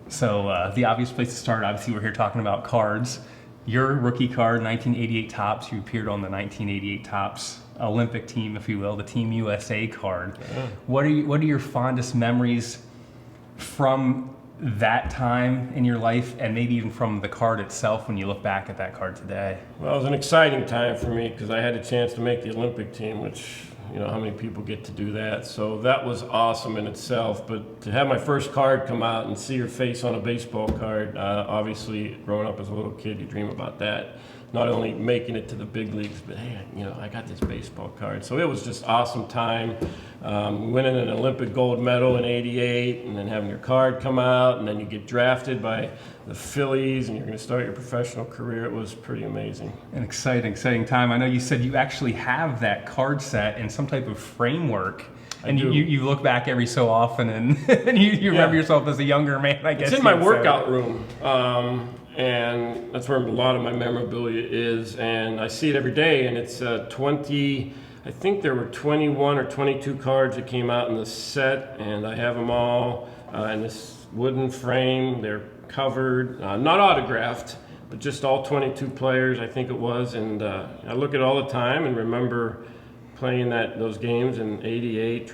So the obvious place to start, obviously, we're here talking about cards. Your rookie card, 1988 Topps. You appeared on the 1988 Topps Olympic team, if you will, the Team USA card. Yeah. What are your fondest memories from that time in your life, and maybe even from the card itself when you look back at that card today? Well, it was an exciting time for me because I had a chance to make the Olympic team, which, you know, how many people get to do that? So that was awesome in itself. But to have my first card come out and see your face on a baseball card, obviously, growing up as a little kid, you dream about that. Not only making it to the big leagues, but hey, you know, I got this baseball card. So it was just awesome time. Winning an Olympic gold medal in '88, and then having your card come out, and then you get drafted by the Phillies, and you're going to start your professional career. It was pretty amazing. An exciting time. I know you said you actually have that card set in some type of framework. And you look back every so often, and, and you remember yourself as a younger man, I guess. It's in my workout room. And that's where a lot of my memorabilia is, and I see it every day, and it's 20, I think there were 21 or 22 cards that came out in the set, and I have them all in this wooden frame. They're covered, not autographed, but just all 22 players, I think it was, and I look at it all the time and remember playing those games in '88,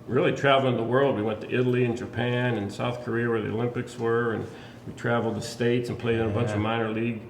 really traveling the world. We went to Italy and Japan and South Korea where the Olympics were, and we traveled the states and played in a bunch of minor league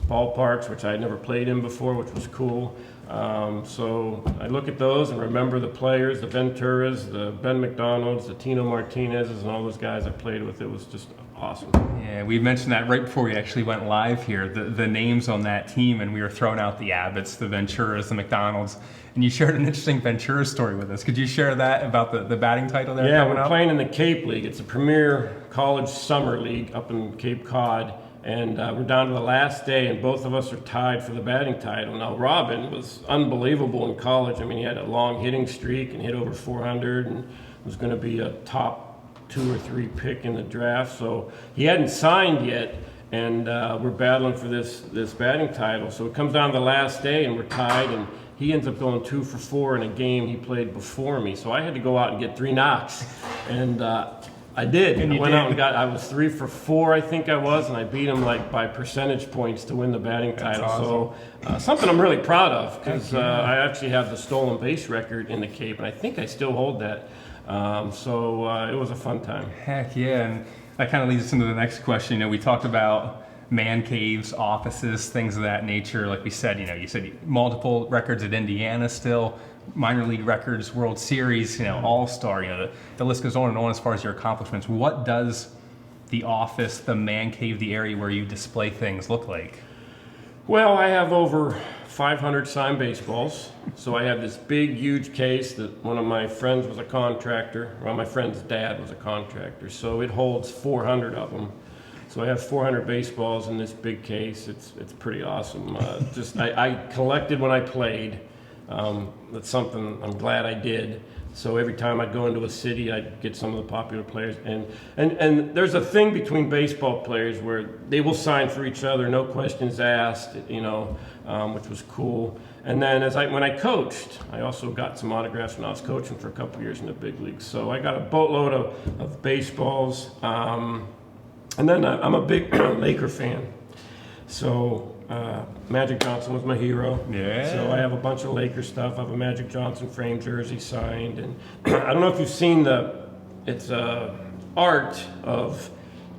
ballparks, which I had never played in before, which was cool. So I look at those and remember the players, the Venturas, the Ben McDonalds, the Tino Martinez's, and all those guys I played with. It was just awesome. Yeah, we mentioned that right before we actually went live here, the names on that team, and we were throwing out the Abbotts, the Venturas, the McDonalds, and you shared an interesting Ventura story with us. Could you share that about the batting title there? Yeah, we're playing in the Cape League. It's a premier college summer league up in Cape Cod, and we're down to the last day, and both of us are tied for the batting title. Now, Robin was unbelievable in college. I mean, he had a long hitting streak and hit over 400 and was going to be a top 2 or 3 pick in the draft. So he hadn't signed yet, and we're battling for this batting title. So it comes down to the last day, and we're tied, and he ends up going 2 for 4 in a game he played before me. So I had to go out and get 3 knocks, and I did. And I went out and I was 3 for 4, I think I was, and I beat him like by percentage points to win the batting title. Awesome. So something I'm really proud of, because I actually have the stolen base record in the Cape, and I think I still hold that. So it was a fun time. Heck yeah, and that kind of leads us into the next question. You know, we talked about man caves, offices, things of that nature. Like we said, you said multiple records at Indiana still, minor league records, World Series, All-Star, the list goes on and on as far as your accomplishments. What does the office, the man cave, the area where you display things look like? Well, I have over 500 signed baseballs. So I have this big, huge case that one of my friends was a contractor. Well, my friend's dad was a contractor. So it holds 400 of them. So I have 400 baseballs in this big case. It's pretty awesome. I collected when I played. That's something I'm glad I did. So every time I'd go into a city, I'd get some of the popular players. And there's a thing between baseball players where they will sign for each other, no questions asked, which was cool. And then when I coached, I also got some autographs when I was coaching for a couple years in the big leagues. So I got a boatload of baseballs. And then I'm a big Laker fan. So Magic Johnson was my hero. Yeah. So I have a bunch of Laker stuff. I have a Magic Johnson framed jersey signed, and I don't know if you've seen it's art of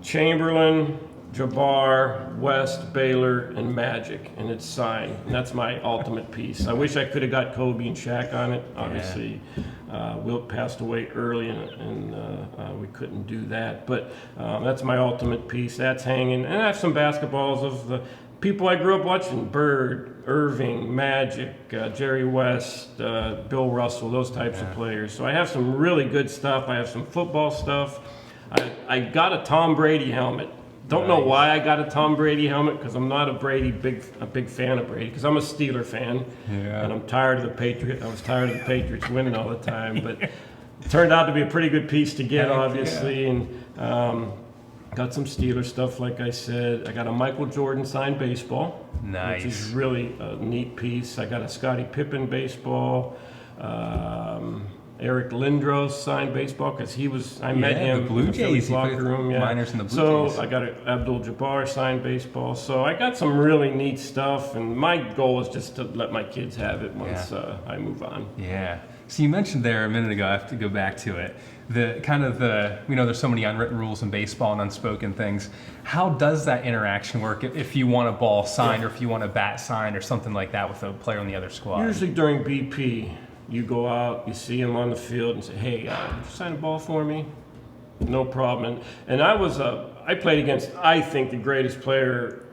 Chamberlain, Jabbar, West, Baylor, and Magic, and it's signed. And that's my ultimate piece. I wish I could have got Kobe and Shaq on it. Obviously, Wilt passed away early, and we couldn't do that. But that's my ultimate piece. That's hanging. And I have some basketballs of the people I grew up watching: Bird, Irving, Magic, Jerry West, Bill Russell, those types of players. So I have some really good stuff. I have some football stuff. I got a Tom Brady helmet. Don't know why I got a Tom Brady helmet, because I'm not a big fan of Brady, because I'm a Steeler fan, and I'm tired of the Patriots. I was tired of the Patriots winning all the time, but it turned out to be a pretty good piece to get, obviously, and got some Steeler stuff, like I said. I got a Michael Jordan signed baseball, which is really a neat piece. I got a Scottie Pippen baseball. Eric Lindros signed baseball because I met him the Blue in the Phillies Jays. He locker played room. Yeah. minors in the Blue so Jays. I got Abdul-Jabbar signed baseball. So I got some really neat stuff, and my goal is just to let my kids have it once I move on. Yeah. So you mentioned there a minute ago, I have to go back to it, we know there's so many unwritten rules in baseball and unspoken things. How does that interaction work if you want a ball signed or if you want a bat signed or something like that with a player on the other squad? Usually during BP, you go out, you see him on the field and say, hey, would you sign a ball for me? No problem. And I played against, I think, the greatest player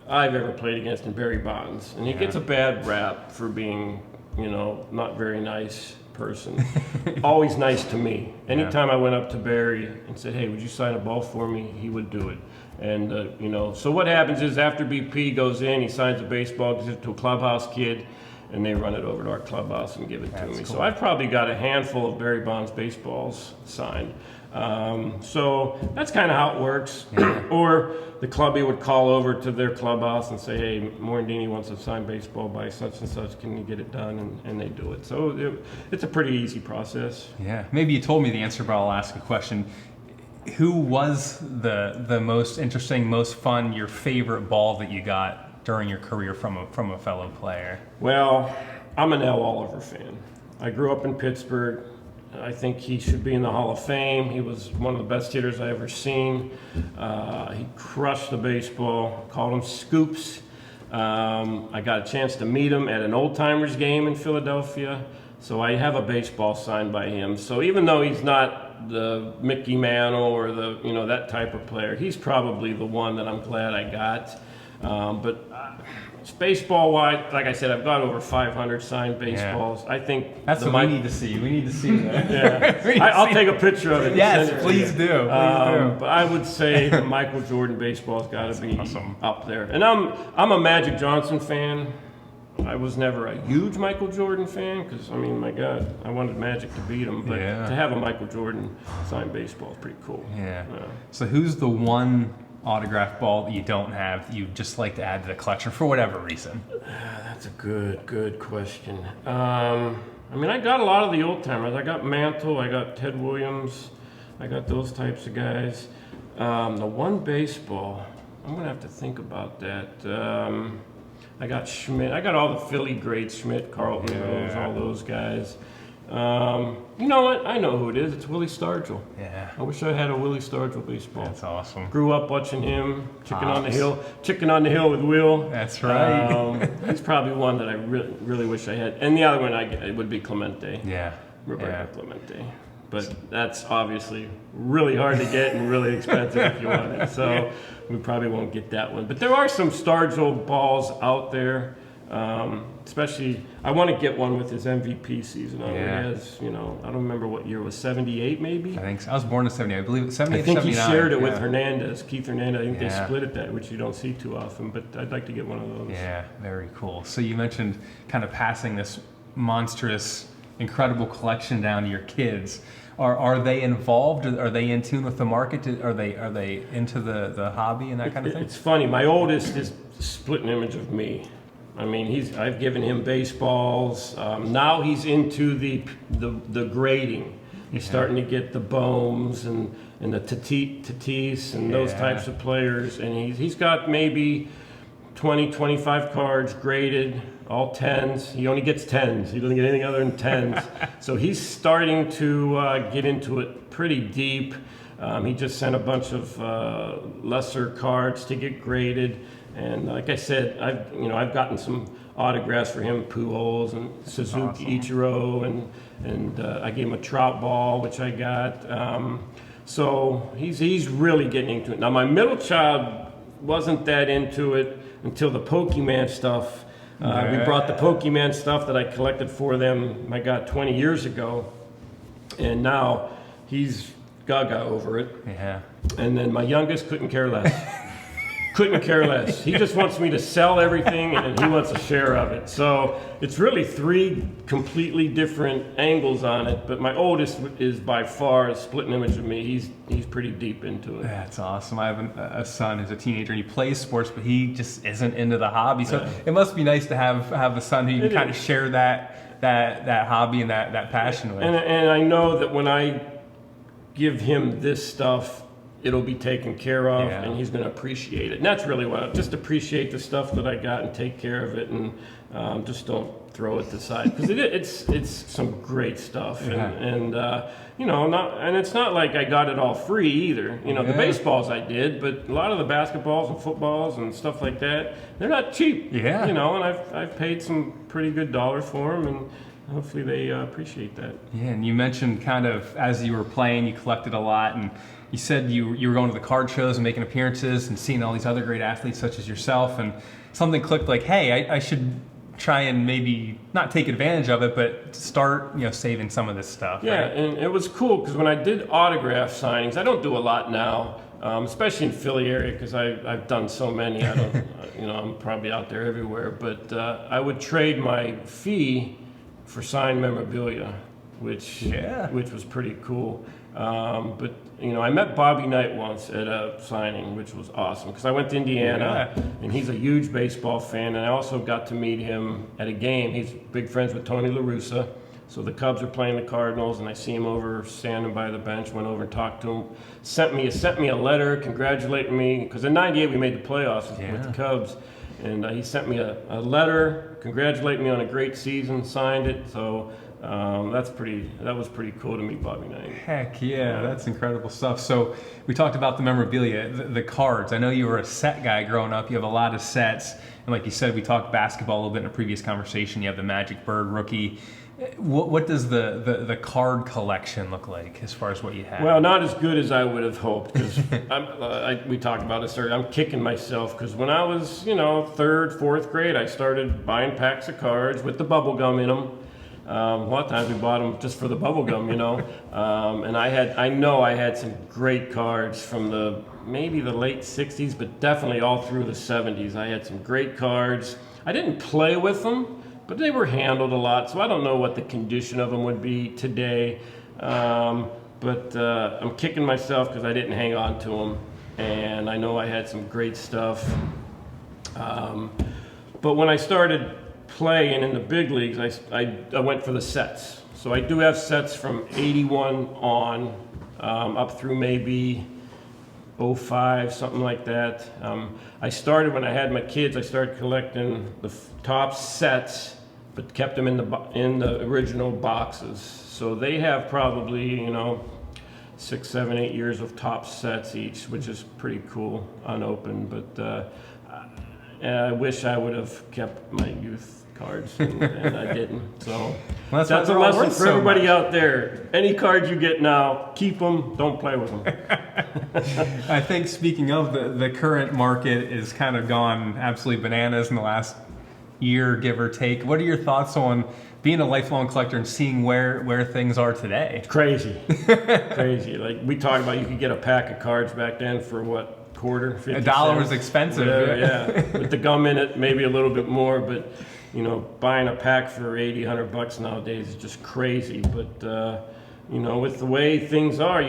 I've ever played against in Barry Bonds. And he gets a bad rap for being, not very nice person. Always nice to me. Anytime I went up to Barry and said, hey, would you sign a ball for me? He would do it. And, so what happens is after BP goes in, he signs a baseball, gives it to a clubhouse kid, and they run it over to our clubhouse and give it to me. Cool. So I've probably got a handful of Barry Bonds baseballs signed. So that's kind of how it works. Or the clubby would call over to their clubhouse and say, hey, Morandini wants a signed baseball by such and such. Can you get it done? And they do it. So it's a pretty easy process. Yeah. Maybe you told me the answer, but I'll ask a question. Who was the most interesting, most fun, your favorite ball that you got during your career from a fellow player? Well, I'm an Al Oliver fan. I grew up in Pittsburgh. I think he should be in the Hall of Fame. He was one of the best hitters I ever seen. He crushed the baseball, called him Scoops. I got a chance to meet him at an old timers game in Philadelphia. So I have a baseball signed by him. So even though he's not the Mickey Mantle or that type of player, he's probably the one that I'm glad I got. But baseball-wise, like I said, I've got over 500 signed baseballs. I think that's what we need to see. We need to see that. I'll take a picture of it. Yes, please do. But I would say the Michael Jordan baseball's got to be up there. And I'm a Magic Johnson fan. I was never a huge Michael Jordan fan because, my God, I wanted Magic to beat him. But to have a Michael Jordan signed baseball is pretty cool. Yeah. So who's the one autograph ball that you don't have that you'd just like to add to the collection for whatever reason? That's a good question. I got a lot of the old timers. I got Mantle, I got Ted Williams, I got those types of guys. The one baseball, I'm gonna have to think about that. I got Schmidt. I got all the Philly greats, Schmidt, Carlton Rose, all those guys. You know what? I know who it is. It's Willie Stargell. Yeah. I wish I had a Willie Stargell baseball. That's awesome. Grew up watching him, Chicken on the Hill with Will. That's right. He's probably one that I really wish I had. And the other one it would be Clemente. Yeah. Roberto Clemente. But that's obviously really hard to get and really expensive if you want it. So we probably won't get that one. But there are some Stargell balls out there. Especially, I want to get one with his MVP season. He has, I don't remember what year it was, 78 maybe? I think so. I was born in 78. I believe 78, I think 79. he shared it with Hernandez, Keith Hernandez. I think they split it that, which you don't see too often, but I'd like to get one of those. Yeah, very cool. So you mentioned kind of passing this monstrous, incredible collection down to your kids. Are they involved? Are they in tune with the market? Are they into the hobby and that kind of thing? It's funny. My oldest is split an image of me. I've given him baseballs. Now he's into the grading. He's starting to get the Bohms and the Tatis and those types of players. And he's got maybe 20, 25 cards graded, all 10s. He only gets 10s. He doesn't get anything other than 10s. So he's starting to get into it pretty deep. He just sent a bunch of lesser cards to get graded. And like I said, I've gotten some autographs for him, Pujols and Suzuki, Ichiro, and I gave him a Trout ball, which I got. So he's really getting into it. Now my middle child wasn't that into it until the Pokemon stuff. We brought the Pokemon stuff that I collected for them, I got 20 years ago, and now he's gaga over it. Yeah. And then my youngest couldn't care less. Couldn't care less. He just wants me to sell everything and he wants a share of it. So it's really three completely different angles on it. But my oldest is by far a split image of me. He's pretty deep into it. That's awesome. I have a son who's a teenager and he plays sports, but he just isn't into the hobby. So it must be nice to have a son who you can kind of share that that hobby and that passion with. And I know that when I give him this stuff, it'll be taken care of, and he's going to appreciate it. And that's really what just appreciate the stuff that I got and take care of it, and just don't throw it aside, because it's some great stuff, and you know, and it's not like I got it all free either. You know, the baseballs I did, but a lot of the basketballs and footballs and stuff like that, they're not cheap. Yeah. You know, and I've paid some pretty good dollars for them, and hopefully they appreciate that. Yeah, and you mentioned kind of as you were playing, you collected a lot, and you said you were going to the card shows and making appearances and seeing all these other great athletes such as yourself, and something clicked like, hey, I should try and maybe not take advantage of it, but start, you know, saving some of this stuff. Yeah, right? and it was cool because when I did autograph signings, I don't do a lot now, especially in Philly area, because I've done so many. I don't, you know, I'm probably out there everywhere, but I would trade my fee for signed memorabilia, which was pretty cool. But you know, I met Bobby Knight once at a signing, which was awesome because I went to Indiana, and he's a huge baseball fan, and I also got to meet him at a game. He's big friends with Tony La Russa, so the Cubs are playing the Cardinals, and I see him over standing by the bench. Went over and talked to him. Sent me a letter congratulating me because in '98 we made the playoffs with the Cubs, and he sent me a letter congratulating me on a great season. Signed it, so. That was pretty cool to meet Bobby Knight. Heck yeah, that's incredible stuff. So we talked about the memorabilia, the cards. I know you were a set guy growing up. You have a lot of sets. And like you said, we talked basketball a little bit in a previous conversation. You have the Magic Bird rookie. What does the card collection look like as far as what you have? Well, not as good as I would have hoped, because we talked about this earlier. I'm kicking myself because when I was, you know, 3rd, 4th grade, I started buying packs of cards with the bubble gum in them. A lot of times we bought them just for the bubble gum, you know. And I know I had some great cards from maybe the late 60s, but definitely all through the 70s. I had some great cards. I didn't play with them, but they were handled a lot, so I don't know what the condition of them would be today. But I'm kicking myself because I didn't hang on to them, and I know I had some great stuff. But when I started playing in the big leagues, I went for the sets. So I do have sets from 81 on, up through maybe 05, something like that. I started when I had my kids, I started collecting the top sets, but kept them in the original boxes. So they have probably, you know, 6, 7, 8 years of top sets each, which is pretty cool, unopened. But I wish I would have kept my youth cards, and I didn't. So well, that's a lesson for everybody out there. Any cards you get now, keep them. Don't play with them. I think speaking of the current market is kind of gone absolutely bananas in the last year, give or take. What are your thoughts on being a lifelong collector and seeing where things are today? It's crazy, crazy. Like we talked about, you could get a pack of cards back then for what, quarter, 50 $1 was cents? expensive. Yeah. With the gum in it, maybe a little bit more, but you know, buying a pack for $80, $100 nowadays is just crazy. But you know, with the way things are,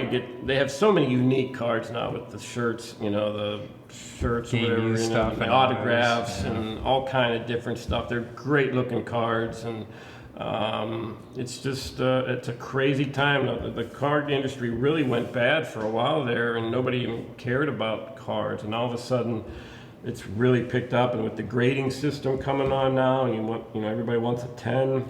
they have so many unique cards now with the shirts, you know, the shirts, whatever, you know, and the autographs and all kind of different stuff. They're great looking cards, and it's just it's a crazy time. The card industry really went bad for a while there, and nobody even cared about cards, and all of a sudden it's really picked up. And with the grading system coming on now, and everybody wants a 10.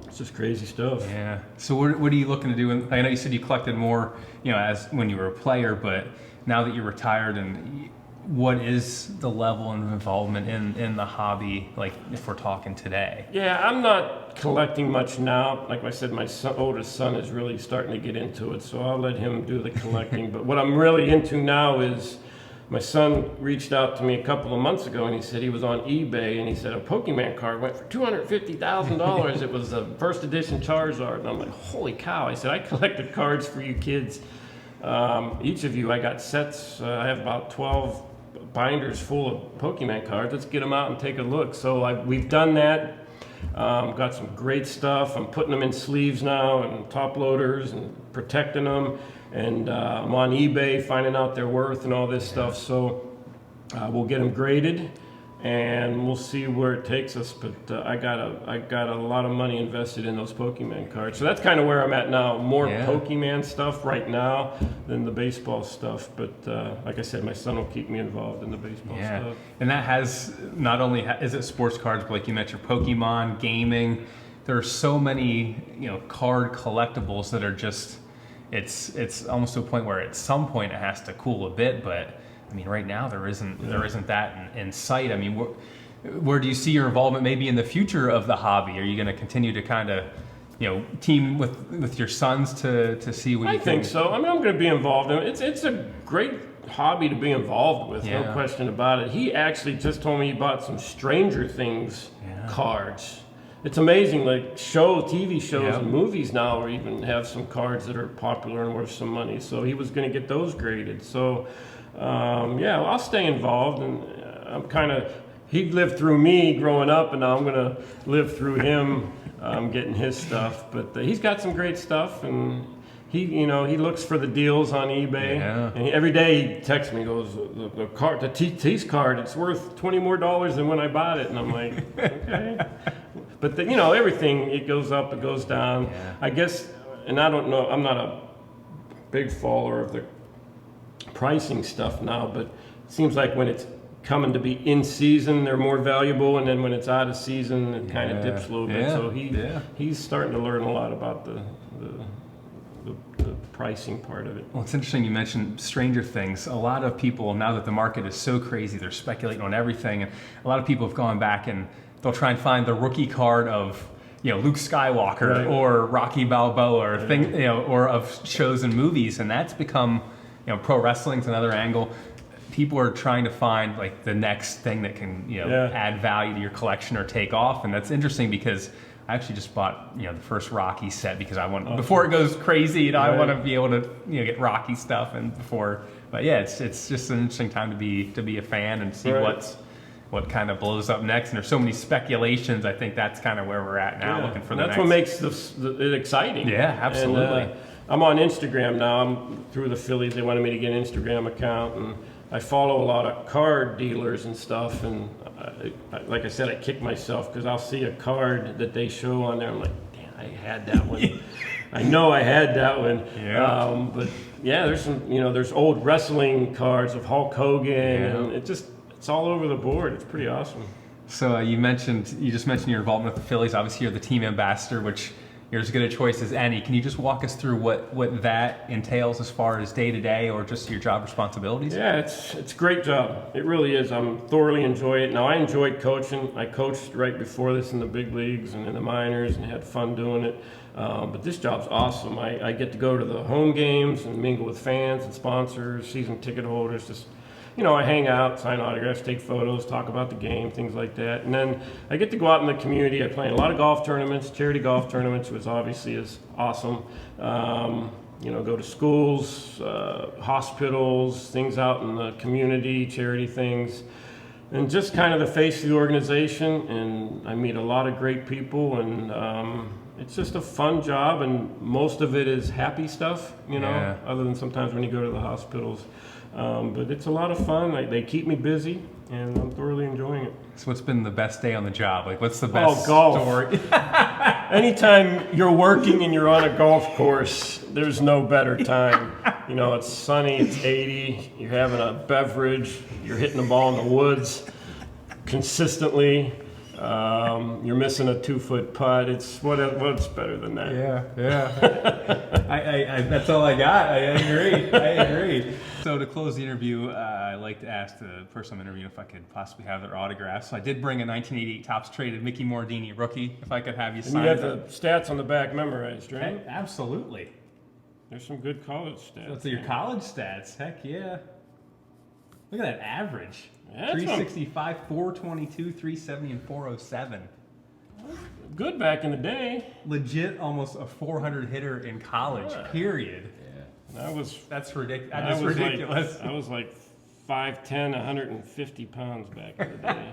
It's just crazy stuff. Yeah. So what are you looking to do? And I know you said you collected more, you know, as when you were a player, but now that you're retired, and what is the level of involvement in the hobby, like if we're talking today? Yeah, I'm not collecting much now. Like I said, my oldest son is really starting to get into it, so I'll let him do the collecting. But what I'm really into now is, my son reached out to me a couple of months ago, and he said he was on eBay, and he said a Pokemon card went for $250,000. It was a first edition Charizard, and I'm like, holy cow! I said, I collected cards for you kids. Each of you, I got sets. I have about 12 binders full of Pokemon cards. Let's get them out and take a look. So we've done that. Got some great stuff. I'm putting them in sleeves now and top loaders and protecting them. And I'm on eBay finding out their worth and all this stuff. So we'll get them graded, and we'll see where it takes us. But I got a lot of money invested in those Pokemon cards, so that's kind of where I'm at now. More Pokemon stuff right now than the baseball stuff. But like I said, my son will keep me involved in the baseball stuff. And that has not only is it sports cards, but like you mentioned, Pokemon, gaming. There are so many card collectibles that are just it's almost to a point where at some point it has to cool a bit, but. I mean, right now there isn't that in sight. I mean, where do you see your involvement maybe in the future of the hobby? Are you going to continue to kind of, team with your sons to see what you can? I think so. I mean, I'm going to be involved in it. It's a great hobby to be involved with, no question about it. He actually just told me he bought some Stranger Things cards. It's amazing, like TV shows and movies now even have some cards that are popular and worth some money. So he was going to get those graded. So. I'll stay involved, and I'm he lived through me growing up, and now I'm gonna live through him getting his stuff. But he's got some great stuff, and he looks for the deals on eBay, and every day he texts me, goes, the Tatis card, it's worth $20 more than when I bought it, and I'm like, okay. But everything, it goes up, it goes down. I guess, and I don't know, I'm not a big follower of the pricing stuff now, but it seems like when it's coming to be in season, they're more valuable, and then when it's out of season, it kind of dips a little bit. So he's starting to learn a lot about the pricing part of it. Well, it's interesting you mentioned Stranger Things. A lot of people, now that the market is so crazy, they're speculating on everything, and a lot of people have gone back and they'll try and find the rookie card of Luke Skywalker or Rocky Balboa or or of shows and movies, and that's become pro wrestling's another angle. People are trying to find like the next thing that can add value to your collection or take off, and that's interesting because I actually just bought the first Rocky set because I want before it goes crazy. I want to be able to get Rocky stuff and before. But it's just an interesting time to be a fan and see what kind of blows up next. And there's so many speculations. I think that's kind of where we're at now, looking for the next. That's what makes it exciting. Yeah, absolutely. And, I'm on Instagram now. I'm through the Phillies. They wanted me to get an Instagram account, and I follow a lot of card dealers and stuff. And like I said, I kick myself because I'll see a card that they show on there. I'm like, damn, I had that one. I know I had that one. But there's some, there's old wrestling cards of Hulk Hogan, and it's all over the board. It's pretty awesome. So you just mentioned your involvement with the Phillies. Obviously, you're the team ambassador, which. You're as good a choice as any. Can you just walk us through what that entails as far as day-to-day or just your job responsibilities? Yeah, it's a great job. It really is. I'm thoroughly enjoy it. Now, I enjoyed coaching. I coached right before this in the big leagues and in the minors and had fun doing it. But this job's awesome. I get to go to the home games and mingle with fans and sponsors, season ticket holders, just I hang out, sign autographs, take photos, talk about the game, things like that. And then I get to go out in the community. I play in a lot of golf tournaments, charity golf tournaments, which obviously is awesome. Go to schools, hospitals, things out in the community, charity things. And just kind of the face of the organization. And I meet a lot of great people, and it's just a fun job. And most of it is happy stuff, other than sometimes when you go to the hospitals. But it's a lot of fun. They keep me busy, and I'm thoroughly enjoying it. So what's been the best day on the job? Like, what's the best golf. story? Anytime you're working and you're on a golf course, there's no better time. It's sunny, it's 80, you're having a beverage, you're hitting the ball in the woods consistently. You're missing a 2-foot putt. What's better than that? Yeah. I that's all I got. I agree. So to close the interview, I like to ask the person I'm interviewing if I could possibly have their autograph. So I did bring a 1988 Topps traded Mickey Morandini rookie. If I could have you sign it. And you have the stats on the back memorized, right? Absolutely. There's some good college stats. Those are your college stats. Heck yeah. Look at that average. Yeah, 365, 422, 370, and 407. Good back in the day. Legit almost a 400 hitter in college, period. Yeah. That's ridiculous. That is ridiculous. I was like 5'10", 150 pounds back in the day.